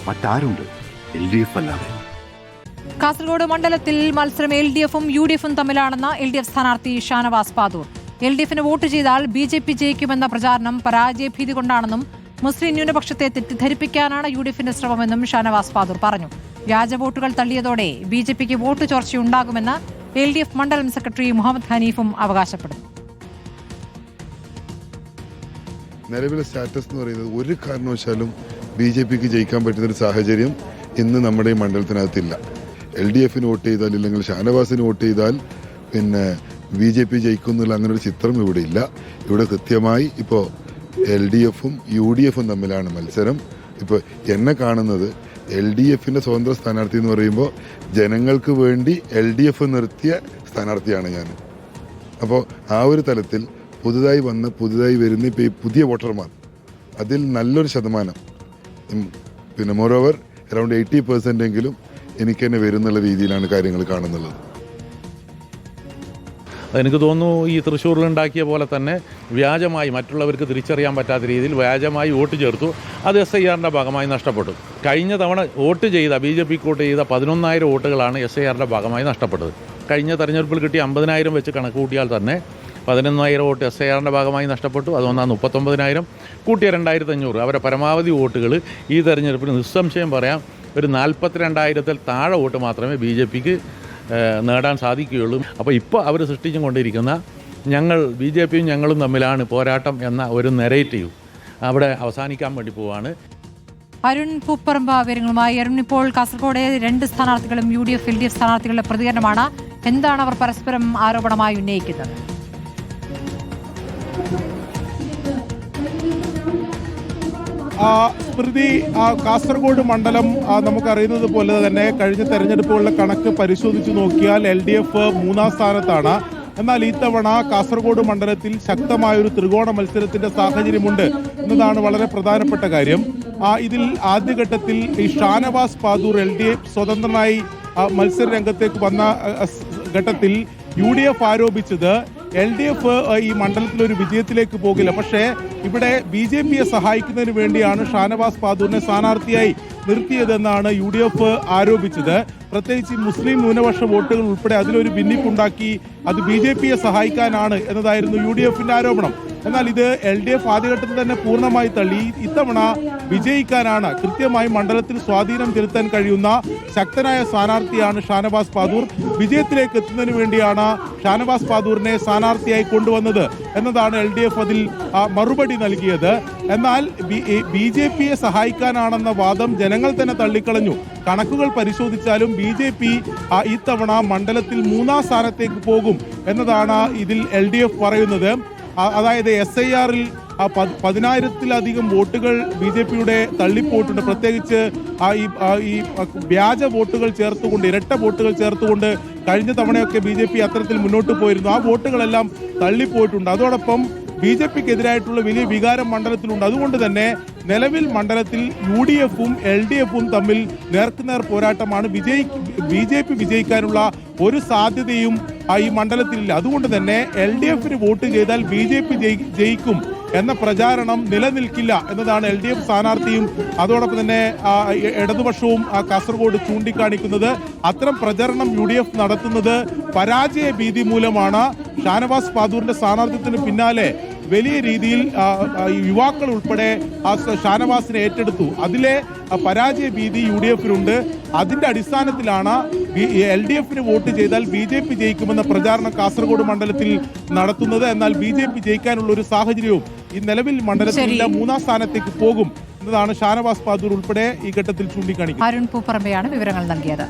മറ്റാരുണ്ട് LDF അല്ലാതെ? കാസർഗോഡ് മണ്ഡലത്തിൽ മത്സരം LDF-ഉം UDF-ഉം തമ്മിലാണെന്ന് LDF സ്ഥാനാർത്ഥി ഷാനവാസ് പാദൂർ. LDF-ന് വോട്ട് ചെയ്താൽ BJP ജയിക്കുമെന്ന പ്രചാരണം പരാജയഭീതി കൊണ്ടാണെന്നും മുസ്ലിം ന്യൂനപക്ഷത്തെ തെറ്റിദ്ധരിപ്പിക്കാനാണ് UDF-ന്റെ ശ്രമമെന്നും ഷാനവാസ് പാദൂർ പറഞ്ഞു. വ്യാജ വോട്ടുകൾ തള്ളിയതോടെ BJPക്ക് വോട്ട് ചോർച്ചയുണ്ടാകുമെന്ന് LDF മണ്ഡലം സെക്രട്ടറി മുഹമ്മദ് ഹനീഫും അവകാശപ്പെടുന്നു. നിലവിലെ സ്റ്റാറ്റസ് എന്ന് പറയുന്നത് ഒരു കാരണവശാലും BJPക്ക് ജയിക്കാൻ പറ്റുന്നൊരു സാഹചര്യം ഇന്ന് നമ്മുടെ ഈ മണ്ഡലത്തിനകത്തില്ല. LDF-ന് വോട്ട് ചെയ്താൽ, ഇല്ലെങ്കിൽ ഷാനവാസിന് വോട്ട് ചെയ്താൽ പിന്നെ BJP ജയിക്കുന്നുള്ള അങ്ങനെ ഒരു ചിത്രം ഇവിടെ ഇല്ല. ഇവിടെ കൃത്യമായി ഇപ്പോൾ LDF-ഉം UDF-ഉം തമ്മിലാണ് മത്സരം. ഇപ്പോൾ എന്നെ കാണുന്നത് LDF-ന്റെ സ്വതന്ത്ര സ്ഥാനാർത്ഥി എന്ന് പറയുമ്പോൾ ജനങ്ങൾക്ക് വേണ്ടി LDF നിർത്തിയ സ്ഥാനാർത്ഥിയാണ് ഞാൻ. അപ്പോൾ ആ ഒരു തലത്തിൽ പുതുതായി വരുന്ന ഇപ്പോൾ ഈ പുതിയ വോട്ടർമാർ, അതിൽ നല്ലൊരു ശതമാനം, പിന്നെ മോറോവർ അറൗണ്ട് 80% എങ്കിലും എനിക്ക് തന്നെ വരുന്നുള്ള രീതിയിലാണ് കാര്യങ്ങൾ കാണുന്നുള്ളത്. എനിക്ക് തോന്നുന്നു ഈ തൃശ്ശൂരിലുണ്ടാക്കിയ പോലെ തന്നെ വ്യാജമായി മറ്റുള്ളവർക്ക് തിരിച്ചറിയാൻ പറ്റാത്ത രീതിയിൽ വ്യാജമായി വോട്ട് ചേർത്തു. അത് SIRന്റെ ഭാഗമായി നഷ്ടപ്പെട്ടു. കഴിഞ്ഞ തവണ വോട്ട് ചെയ്ത BJPക്ക് വോട്ട് ചെയ്ത 11,000 വോട്ടുകളാണ് SIRന്റെ ഭാഗമായി നഷ്ടപ്പെട്ടത്. കഴിഞ്ഞ തെരഞ്ഞെടുപ്പിൽ കിട്ടിയ 50,000 വെച്ച് കണക്ക് കൂട്ടിയാൽ തന്നെ 11,000 വോട്ട് SIRന്റെ ഭാഗമായി നഷ്ടപ്പെട്ടു. അതുകൊണ്ടാണ് 39,000 കൂട്ടിയ 2,500. അവരെ പരമാവധി വോട്ടുകൾ ഈ തെരഞ്ഞെടുപ്പിൽ നിസ്സംശയം പറയാം ഒരു 42,000-ൽ താഴെ വോട്ട് മാത്രമേ BJPക്ക് നേടാൻ സാധിക്കുകയുള്ളൂ. അപ്പോൾ ഇപ്പോൾ അവർ സൃഷ്ടിച്ചും കൊണ്ടിരിക്കുന്ന BJPയും ഞങ്ങളും തമ്മിലാണ് പോരാട്ടം എന്ന ഒരു നെറേറ്റീവ് അവിടെ അവസാനിക്കാൻ വേണ്ടി പോവാണ്. അരുൺ പൂപ്പറമ്പ വിവരങ്ങളുമായി. അരുൺ, ഇപ്പോൾ കാസർഗോഡ് 2 സ്ഥാനാർത്ഥികളും UDF LDF സ്ഥാനാർത്ഥികളുടെ പ്രതികരണമാണ്. എന്താണ് അവർ പരസ്പരം ആരോപണമായി ഉന്നയിക്കുന്നത്? സ്മൃതി, കാസർഗോഡ് മണ്ഡലം നമുക്കറിയുന്നത് പോലെ തന്നെ കഴിഞ്ഞ തെരഞ്ഞെടുപ്പുകളുടെ കണക്ക് പരിശോധിച്ച് നോക്കിയാൽ LDF 3-ാം സ്ഥാനത്താണ്. എന്നാൽ ഇത്തവണ കാസർഗോഡ് മണ്ഡലത്തിൽ ശക്തമായൊരു ത്രികോണ മത്സരത്തിന്റെ സാഹചര്യമുണ്ട് എന്നതാണ് വളരെ പ്രധാനപ്പെട്ട കാര്യം. ഇതിൽ ആദ്യഘട്ടത്തിൽ ഈ ഷാനവാസ് പാദൂർ LDF സ്വതന്ത്രനായി മത്സര രംഗത്തേക്ക് വന്ന ഘട്ടത്തിൽ UDF ആരോപിച്ചത് LDF ഈ മണ്ഡലത്തിൽ ഒരു വിജയത്തിലേക്ക് പോകില്ല, പക്ഷേ ഇവിടെ BJPയെ സഹായിക്കുന്നതിന് വേണ്ടിയാണ് ഷാനവാസ് പാദൂരിനെ സ്ഥാനാർത്ഥിയായി നിർത്തിയതെന്നാണ് UDF ആരോപിച്ചത്. പ്രത്യേകിച്ച് മുസ്ലിം ന്യൂനപക്ഷ വോട്ടുകൾ ഉൾപ്പെടെ അതിലൊരു ഭിന്നിപ്പുണ്ടാക്കി അത് BJPയെ സഹായിക്കാനാണ് എന്നതായിരുന്നു UDF-ന്റെ ആരോപണം. എന്നാൽ ഇത് LDF ആദ്യഘട്ടത്തിൽ തന്നെ പൂർണ്ണമായി തള്ളി. ഇത്തവണ വിജയിക്കാനാണ്, കൃത്യമായി മണ്ഡലത്തിൽ സ്വാധീനം ചെലുത്താൻ കഴിയുന്ന ശക്തനായ സ്ഥാനാർത്ഥിയാണ് ഷാനവാസ് പാദൂർ. വിജയത്തിലേക്ക് എത്തുന്നതിന് വേണ്ടിയാണ് ഷാനവാസ് പാദൂരിനെ സ്ഥാനാർത്ഥിയായി കൊണ്ടുവന്നത് എന്നതാണ് LDF അതിൽ മറുപടി നൽകിയത്. എന്നാൽ BJPയെ സഹായിക്കാനാണെന്ന വാദം ജനങ്ങൾ തന്നെ തള്ളിക്കളഞ്ഞു. കണക്കുകൾ പരിശോധിച്ചാലും BJP ഇത്തവണ മണ്ഡലത്തിൽ 3-ാം സ്ഥാനത്തേക്ക് പോകും എന്നതാണ് ഇതിൽ LDF പറയുന്നത്. അതായത് SIRൽ 10,000-ത്തിലധികം വോട്ടുകൾ BJPയുടെ തള്ളിപ്പോയിട്ടുണ്ട്. പ്രത്യേകിച്ച് ഈ വ്യാജ വോട്ടുകൾ ചേർത്തുകൊണ്ട്, ഇരട്ട വോട്ടുകൾ ചേർത്തുകൊണ്ട് കഴിഞ്ഞ തവണയൊക്കെ BJP അത്തരത്തിൽ മുന്നോട്ട് പോയിരുന്നു. ആ വോട്ടുകളെല്ലാം തള്ളിപ്പോയിട്ടുണ്ട്. അതോടൊപ്പം BJPക്കെതിരായിട്ടുള്ള വലിയ വികാരം മണ്ഡലത്തിലുണ്ട്. അതുകൊണ്ട് തന്നെ നിലവിൽ മണ്ഡലത്തിൽ UDF-ഉം LDF-ഉം തമ്മിൽ നേർക്കുനേർ പോരാട്ടമാണ്. BJP വിജയിക്കാനുള്ള ഒരു സാധ്യതയും ഈ മണ്ഡലത്തിലില്ല. അതുകൊണ്ട് തന്നെ LDF-ന് വോട്ട് ചെയ്താൽ BJP ജയിക്കും എന്ന പ്രചാരണം നിലനിൽക്കില്ല എന്നതാണ് LDF സ്ഥാനാർത്ഥിയും അതോടൊപ്പം തന്നെ ഇടതുപക്ഷവും കാസർഗോഡ് ചൂണ്ടിക്കാണിക്കുന്നത്. അത്തരം പ്രചരണം UDF നടത്തുന്നത് പരാജയ ഭീതി മൂലമാണ്. ഷാനവാസ് പാദൂരിന്റെ സ്ഥാനാർത്ഥിത്വത്തിന് പിന്നാലെ വലിയ രീതിയിൽ യുവാക്കൾ ഉൾപ്പെടെ ഷാനവാസിനെ ഏറ്റെടുത്തു. അതിലെ പരാജയ ഭീതി UDF-നുണ്ട്. അതിന്റെ അടിസ്ഥാനത്തിലാണ് LDF-ന് വോട്ട് ചെയ്താൽ BJP ജയിക്കുമെന്ന പ്രചാരണം കാസർഗോഡ് മണ്ഡലത്തിൽ നടത്തുന്നത്. എന്നാൽ BJP ജയിക്കാനുള്ള ഒരു സാഹചര്യവും ഈ നിലവിൽ മണ്ഡലത്തിലില്ല. 3-ാം സ്ഥാനത്തേക്ക് പോകും എന്നതാണ് ഷാനവാസ് പാദൂർ ഉൾപ്പെടെ ഈ ഘട്ടത്തിൽ ചൂണ്ടിക്കാണിക്കുന്നത്. അരുൺ പൂപ്പറമ്പയാണ് വിവരങ്ങൾ നൽകിയത്.